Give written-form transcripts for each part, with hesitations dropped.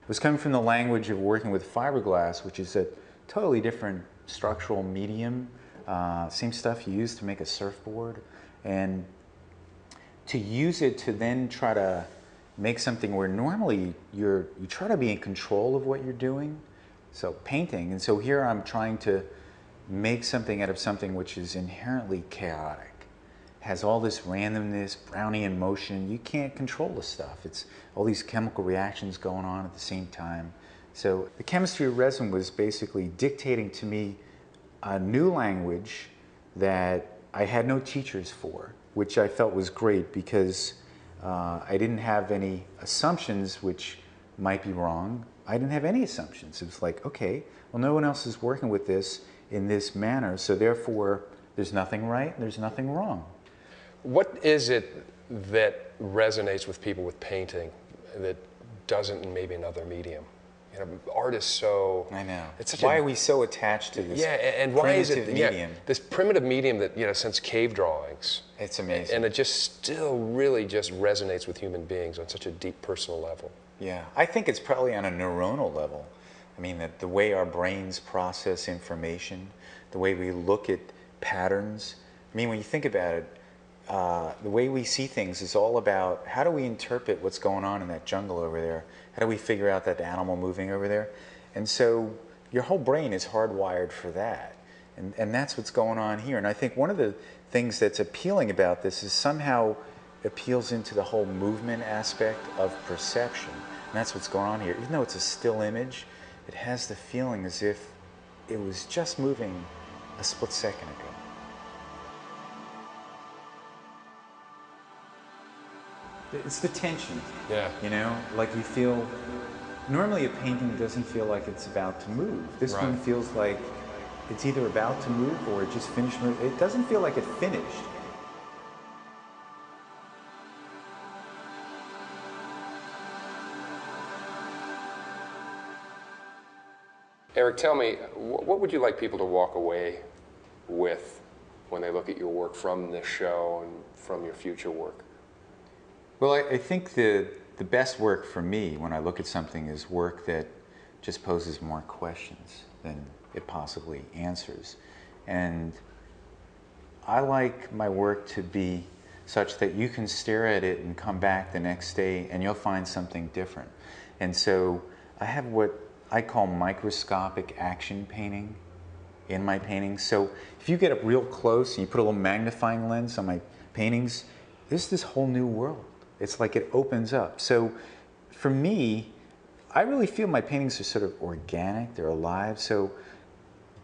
was coming from the language of working with fiberglass, which is a totally different structural medium, same stuff you use to make a surfboard, and to use it to then try to make something where normally you try to be in control of what you're doing, so painting, and so here I'm trying to make something out of something which is inherently chaotic, has all this randomness, Brownian motion. You can't control the stuff. It's all these chemical reactions going on at the same time. So the chemistry of resin was basically dictating to me a new language that I had no teachers for, which I felt was great because I didn't have any assumptions which might be wrong. I didn't have any assumptions. It was like, okay, well, no one else is working with this in this manner, so therefore there's nothing right and there's nothing wrong. What is it that resonates with people with painting that doesn't in maybe another medium? You know, art is so... I know. It's such why are we so attached to this and why is it medium? This primitive medium that, you know, since cave drawings. It's amazing. And it just still really just resonates with human beings on such a deep personal level. Yeah, I think it's probably on a neuronal level. I mean, the way our brains process information, the way we look at patterns. I mean, when you think about it, the way we see things is all about how do we interpret what's going on in that jungle over there? How do we figure out that animal moving over there? And so your whole brain is hardwired for that. And that's what's going on here. And I think one of the things that's appealing about this is somehow appeals into the whole movement aspect of perception. And that's what's going on here. Even though it's a still image, it has the feeling as if it was just moving a split second ago. It's the tension. Yeah. You know, like you feel, normally a painting doesn't feel like it's about to move. This Right. one feels like it's either about to move or it just finished moving. It doesn't feel like it finished. Eric, tell me, what would you like people to walk away with when they look at your work from this show and from your future work? Well, I think the best work for me when I look at something is work that just poses more questions than it possibly answers. And I like my work to be such that you can stare at it and come back the next day and you'll find something different. And so I have what I call microscopic action painting in my paintings. So if you get up real close and you put a little magnifying lens on my paintings, there's this whole new world. It's like it opens up. So for me, I really feel my paintings are sort of organic, they're alive. So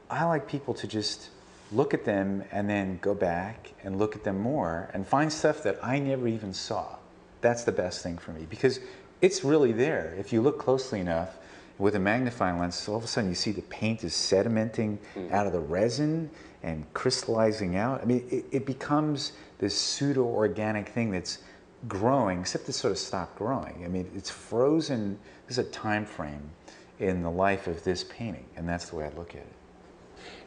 I like people to just look at them and then go back and look at them more and find stuff that I never even saw. That's the best thing for me because it's really there. If you look closely enough with a magnifying lens, all of a sudden you see the paint is sedimenting out of the resin and crystallizing out. I mean, it becomes this pseudo-organic thing that's growing, except it sort of stopped growing. I mean, it's frozen. There's a time frame in the life of this painting, and that's the way I look at it.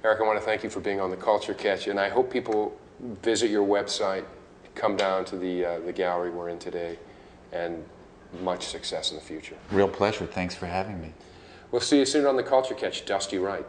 Eric, I want to thank you for being on the Culture Catch, and I hope people visit your website, come down to the gallery we're in today, and much success in the future. Real pleasure. Thanks for having me. We'll see you soon on the Culture Catch. Dusty Wright.